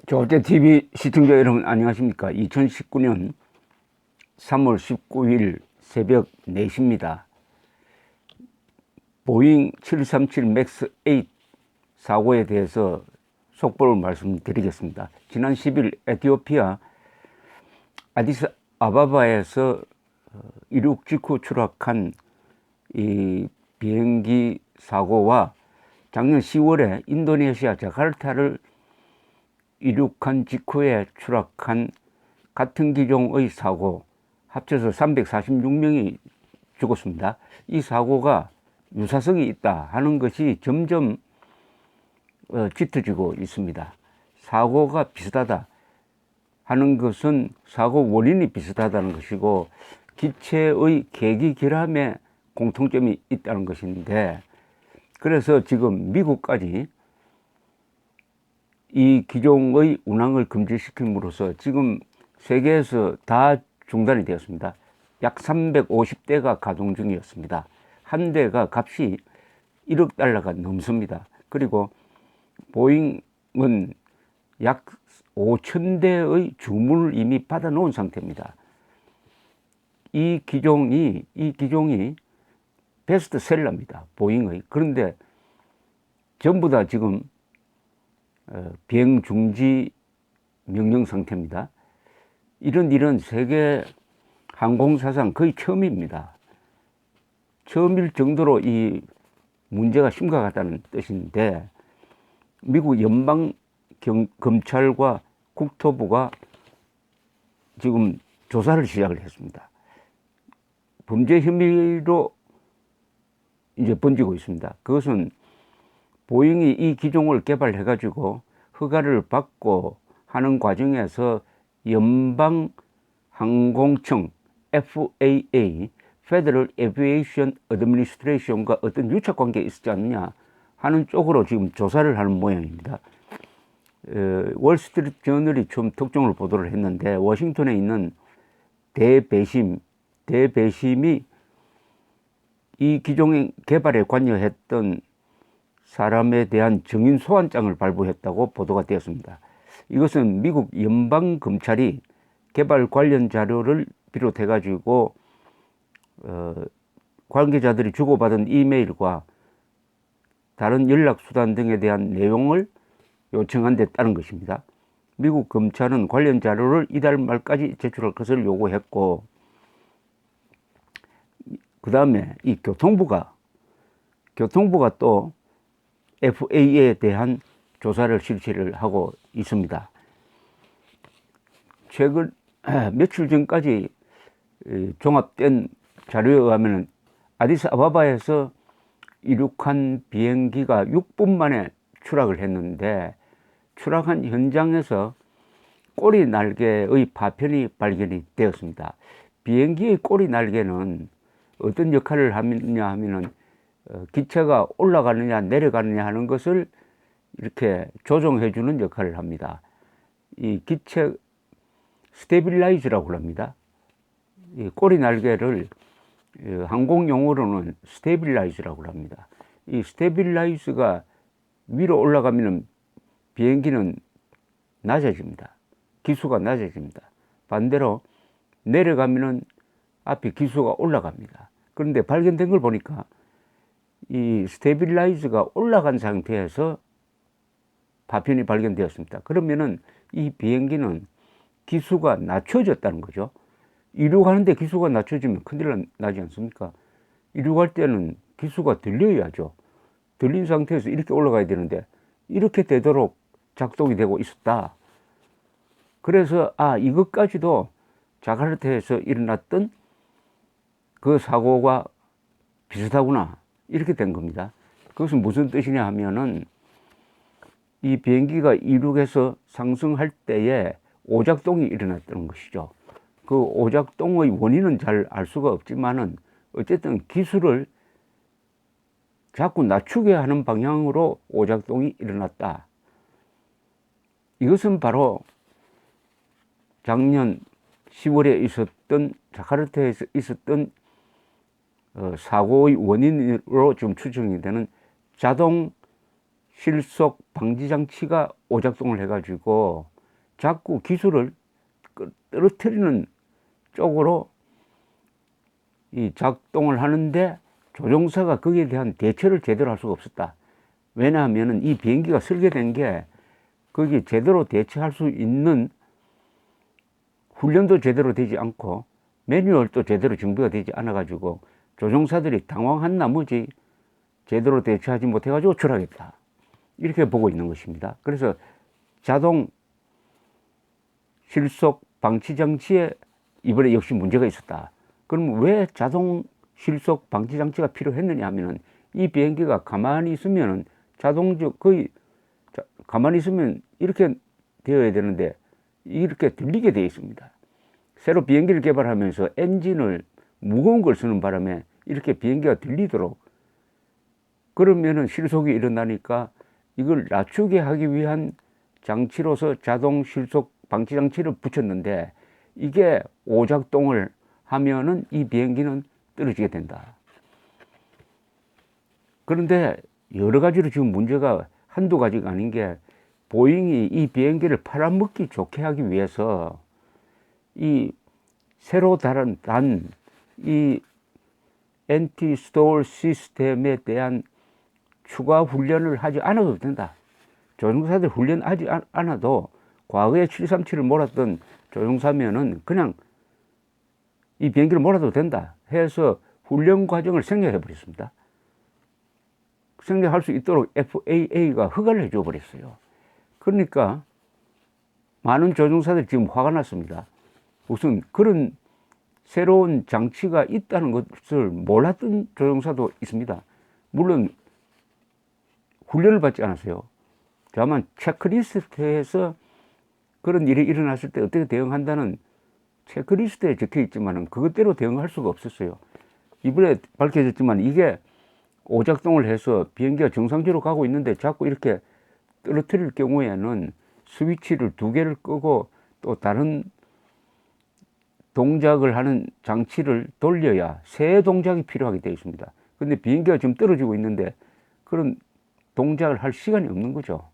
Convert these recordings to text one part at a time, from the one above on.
조제 TV 시청자 여러분 안녕하십니까? 2019년 3월 19일 새벽 4시입니다. 보잉 737 맥스 8 사고에 대해서 속보를 말씀드리겠습니다. 지난 10일 에티오피아 아디스아바바에서 이륙 직후 추락한 이 비행기 사고와 작년 10월에 인도네시아 자카르타를 이륙한 직후에 추락한 같은 기종의 사고 합쳐서 346명이 죽었습니다. 이 사고가 유사성이 있다 하는 것이 점점 짙어지고 있습니다. 사고가 비슷하다 하는 것은 사고 원인이 비슷하다는 것이고 기체의 계기 결함에 공통점이 있다는 것인데, 그래서 지금 미국까지 이 기종의 운항을 금지시킴으로써 지금 세계에서 다 중단이 되었습니다. 약 350대가 가동 중이었습니다. 한 대가 값이 1억 달러가 넘습니다. 그리고 보잉은 약 5,000대의 주문을 이미 받아 놓은 상태입니다. 이 기종이 베스트셀러입니다. 보잉의. 그런데 전부 다 지금 비행 중지 명령 상태입니다. 이런 일은 세계 항공사상 거의 처음입니다. 처음일 정도로 이 문제가 심각하다는 뜻인데, 미국 연방검찰과 국토부가 지금 조사를 시작을 했습니다. 범죄 혐의로 이제 번지고 있습니다. 그것은 보잉이 이 기종을 개발해가지고 허가를 받고 하는 과정에서 연방항공청 FAA, Federal Aviation Administration과 어떤 유착관계가 있었지 않느냐 하는 쪽으로 지금 조사를 하는 모양입니다. 월스트리트 저널이 처음 특종을 보도를 했는데, 워싱턴에 있는 대배심이 이 기종 개발에 관여했던 사람에 대한 증인 소환장을 발부했다고 보도가 되었습니다. 이것은 미국 연방검찰이 개발 관련 자료를 비롯해 가지고 관계자들이 주고받은 이메일과 다른 연락수단 등에 대한 내용을 요청한 데 따른 것입니다. 미국 검찰은 관련 자료를 이달 말까지 제출할 것을 요구했고, 그 다음에 이 교통부가 또 FAA에 대한 조사를 실시를 하고 있습니다. 최근 며칠 전까지 종합된 자료에 의하면 아디스아바바에서 이륙한 비행기가 6분 만에 추락을 했는데, 추락한 현장에서 꼬리 날개의 파편이 발견이 되었습니다. 비행기의 꼬리 날개는 어떤 역할을 하느냐 하면은 기체가 올라가느냐 내려가느냐 하는 것을 이렇게 조정해 주는 역할을 합니다. 이 기체 스테빌라이즈라고 합니다. 이 꼬리 날개를 항공 용어로는 스테빌라이즈라고 합니다. 이 스테빌라이즈가 위로 올라가면 비행기는 낮아집니다. 기수가 낮아집니다. 반대로 내려가면은 앞에 기수가 올라갑니다. 그런데 발견된 걸 보니까 이 스테빌라이즈가 올라간 상태에서 파편이 발견되었습니다. 그러면은 이 비행기는 기수가 낮춰졌다는 거죠. 이륙하는데 기수가 낮춰지면 큰일 나지 않습니까? 이륙할 때는 기수가 들려야죠. 들린 상태에서 이렇게 올라가야 되는데 이렇게 되도록 작동이 되고 있었다. 그래서 이것까지도 자카르타에서 일어났던 그 사고가 비슷하구나, 이렇게 된 겁니다. 그것은 무슨 뜻이냐 하면은 이 비행기가 이륙해서 상승할 때에 오작동이 일어났다는 것이죠. 그 오작동의 원인은 잘 알 수가 없지만은 어쨌든 기술을 자꾸 낮추게 하는 방향으로 오작동이 일어났다. 이것은 바로 작년 10월에 있었던 자카르타에서 있었던 사고의 원인으로 좀 추정이 되는 자동 실속 방지 장치가 오작동을 해가지고 자꾸 기술을 떨어뜨리는 쪽으로 이 작동을 하는데 조종사가 거기에 대한 대처를 제대로 할 수가 없었다. 왜냐하면 이 비행기가 설계된 게 거기 제대로 대처할 수 있는 훈련도 제대로 되지 않고 매뉴얼도 제대로 정비가 되지 않아 가지고 조종사들이 당황한 나머지 제대로 대처하지 못해 가지고 추락했다, 이렇게 보고 있는 것입니다. 그래서 자동 실속 방치 장치에 이번에 역시 문제가 있었다. 그럼 왜 자동 실속 방치 장치가 필요했느냐 하면은 이 비행기가 가만히 있으면은 자동적 거의 가만히 있으면 이렇게 되어야 되는데 이렇게 들리게 되어 있습니다. 새로 비행기를 개발하면서 엔진을 무거운 걸 쓰는 바람에 이렇게 비행기가 들리도록, 그러면은 실속이 일어나니까 이걸 낮추게 하기 위한 장치로서 자동 실속 방치 장치를 붙였는데 이게 오작동을 하면은 이 비행기는 떨어지게 된다. 그런데 여러 가지로 지금 문제가 한두 가지가 아닌 게, 보잉이 이 비행기를 팔아먹기 좋게 하기 위해서 이 새로 단 이 엔티 스톨 시스템에 대한 추가 훈련을 하지 않아도 된다. 조종사들 훈련하지 않아도 과거에 737을 몰았던 조종사면은 그냥 이 비행기를 몰아도 된다 해서 훈련 과정을 생략해 버렸습니다. 생략할 수 있도록 FAA가 허가를 해줘 버렸어요. 그러니까 많은 조종사들이 지금 화가 났습니다. 우선 그런 새로운 장치가 있다는 것을 몰랐던 조종사도 있습니다. 물론 훈련을 받지 않았어요. 다만 체크리스트에서 그런 일이 일어났을 때 어떻게 대응한다는 체크리스트에 적혀 있지만 그것대로 대응할 수가 없었어요. 이번에 밝혀졌지만 이게 오작동을 해서 비행기가 정상적으로 가고 있는데 자꾸 이렇게 떨어뜨릴 경우에는 스위치를 2개를 끄고 또 다른 동작을 하는 장치를 돌려야 새 동작이 필요하게 되어 있습니다. 근데 비행기가 지금 떨어지고 있는데 그런 동작을 할 시간이 없는 거죠.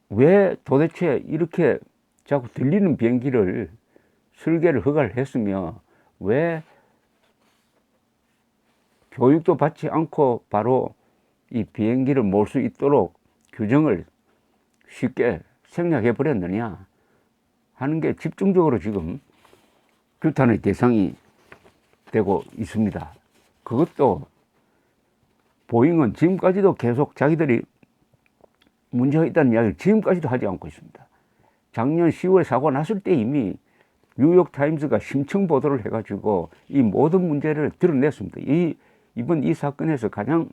왜 도대체 이렇게 자꾸 들리는 비행기를 설계를 허가를 했으며 왜 교육도 받지 않고 바로 이 비행기를 몰 수 있도록 규정을 쉽게 생략해 버렸느냐 하는 게 집중적으로 지금 규탄의 대상이 되고 있습니다. 그것도 보잉은 지금까지도 계속 자기들이 문제가 있다는 이야기를 지금까지도 하지 않고 있습니다. 작년 10월에 사고가 났을 때 이미 뉴욕타임스가 심층 보도를 해가지고 이 모든 문제를 드러냈습니다. 이번 이 사건에서 가장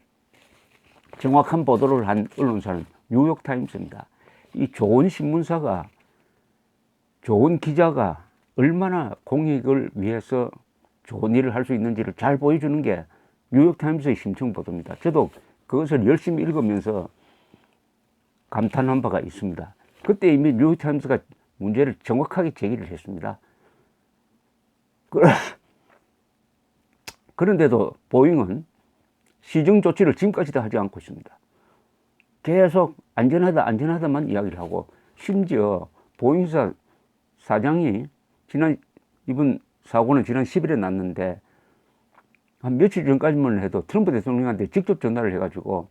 정확한 보도를 한 언론사는 뉴욕타임스입니다. 이 좋은 신문사가, 좋은 기자가 얼마나 공익을 위해서 좋은 일을 할 수 있는지를 잘 보여주는 게 뉴욕타임스의 심층 보도입니다. 저도 그것을 열심히 읽으면서 감탄한 바가 있습니다. 그때 이미 뉴욕타임스가 문제를 정확하게 제기를 했습니다. 그런데도 보잉은 시정 조치를 지금까지도 하지 않고 있습니다. 계속 안전하다만 이야기를 하고, 심지어 보잉사 사장이 이번 사고는 지난 10일에 났는데 한 며칠 전까지만 해도 트럼프 대통령한테 직접 전화를 해가지고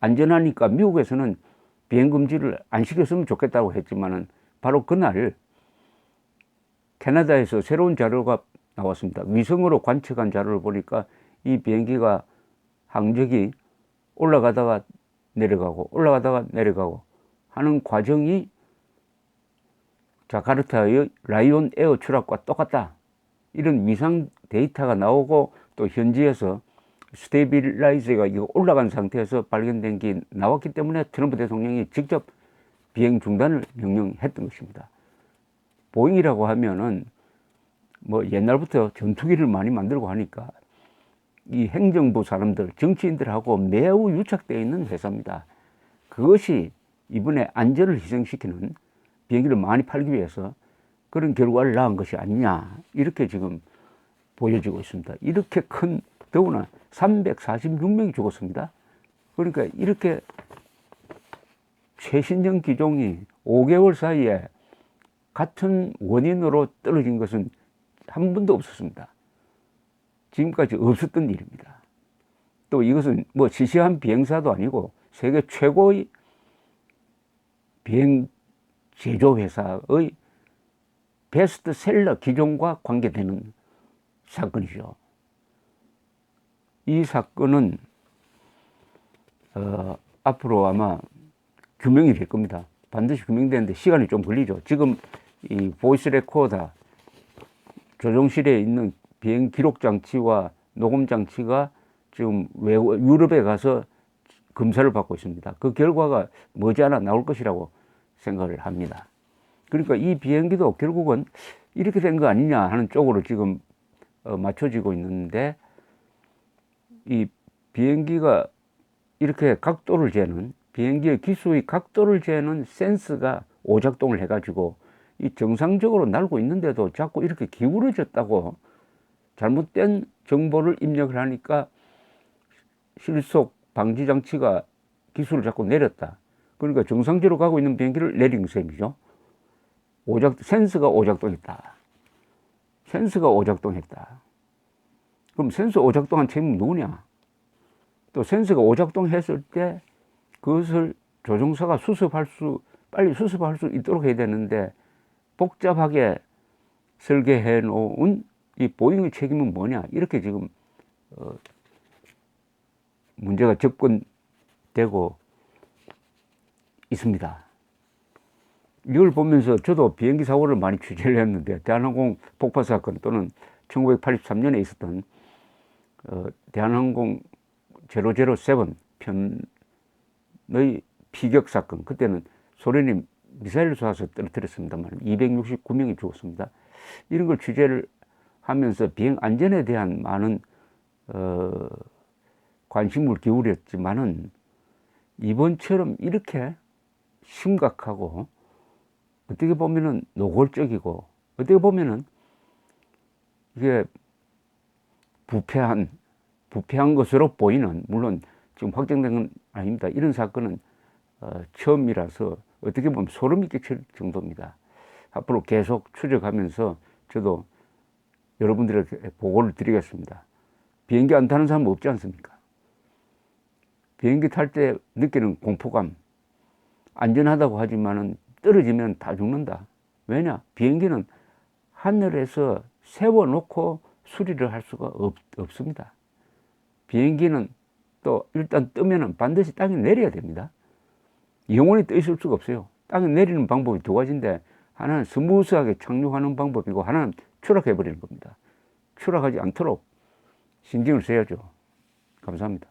안전하니까 미국에서는 비행 금지를 안 시켰으면 좋겠다고 했지만은 바로 그날 캐나다에서 새로운 자료가 나왔습니다. 위성으로 관측한 자료를 보니까 이 비행기가 항적이 올라가다가 내려가고 하는 과정이 자카르타의 라이온 에어 추락과 똑같다, 이런 위상 데이터가 나오고 또 현지에서 스테빌라이저가 올라간 상태에서 발견된 게 나왔기 때문에 트럼프 대통령이 직접 비행 중단을 명령했던 것입니다. 보잉이라고 하면은 뭐 옛날부터 전투기를 많이 만들고 하니까 이 행정부 사람들, 정치인들하고 매우 유착되어 있는 회사입니다. 그것이 이번에 안전을 희생시키는 비행기를 많이 팔기 위해서 그런 결과를 낳은 것이 아니냐, 이렇게 지금 보여지고 있습니다. 이렇게 큰, 더구나 346명이 죽었습니다. 그러니까 이렇게 최신형 기종이 5개월 사이에 같은 원인으로 떨어진 것은 한 번도 없었습니다. 지금까지 없었던 일입니다. 또 이것은 뭐 시시한 비행사도 아니고 세계 최고의 비행 제조 회사의 베스트셀러 기종과 관계되는 사건이죠. 이 사건은 앞으로 아마 규명이 될 겁니다. 반드시 규명되는데 시간이 좀 걸리죠. 지금 이 보이스 레코더 조종실에 있는 비행 기록 장치와 녹음 장치가 지금 유럽에 가서 검사를 받고 있습니다. 그 결과가 머지않아 나올 것이라고 생각을 합니다. 그러니까 이 비행기도 결국은 이렇게 된 거 아니냐 하는 쪽으로 지금 맞춰지고 있는데, 이 비행기가 이렇게 각도를 재는, 비행기의 기수의 각도를 재는 센서가 오작동을 해가지고 이 정상적으로 날고 있는데도 자꾸 이렇게 기울어졌다고 잘못된 정보를 입력을 하니까 실속 방지 장치가 기수를 자꾸 내렸다. 그러니까 정상적으로 가고 있는 비행기를 내린 셈이죠. 센서가 오작동했다. 센서가 오작동했다. 그럼 센서 오작동한 책임은 누구냐? 또 센서가 오작동했을 때 그것을 조종사가 빨리 수습할 수 있도록 해야 되는데, 복잡하게 설계해 놓은 이 보잉의 책임은 뭐냐? 이렇게 지금 문제가 접근되고 있습니다. 이걸 보면서 저도 비행기 사고를 많이 취재를 했는데, 대한항공 폭파 사건 또는 1983년에 있었던 대한항공 007 편의 피격 사건, 그때는 소련이 미사일을 쏴서 떨어뜨렸습니다만 269명이 죽었습니다. 이런 걸 취재를 하면서 비행 안전에 대한 많은 관심을 기울였지만은, 이번처럼 이렇게 심각하고 어떻게 보면은 노골적이고 어떻게 보면은 이게 부패한 것으로 보이는, 물론 지금 확정된 건 아닙니다. 이런 사건은 처음이라서 어떻게 보면 소름이 끼칠 정도입니다. 앞으로 계속 추적하면서 저도 여러분들에게 보고를 드리겠습니다. 비행기 안 타는 사람 없지 않습니까? 비행기 탈 때 느끼는 공포감, 안전하다고 하지만은 떨어지면 다 죽는다. 왜냐? 비행기는 하늘에서 세워놓고 수리를 할 수가 없습니다. 비행기는 또 일단 뜨면은 반드시 땅에 내려야 됩니다. 영원히 떠 있을 수가 없어요. 땅에 내리는 방법이 두 가지인데, 하나는 스무스하게 착륙하는 방법이고, 하나는 추락해버리는 겁니다. 추락하지 않도록 신경을 써야죠. 감사합니다.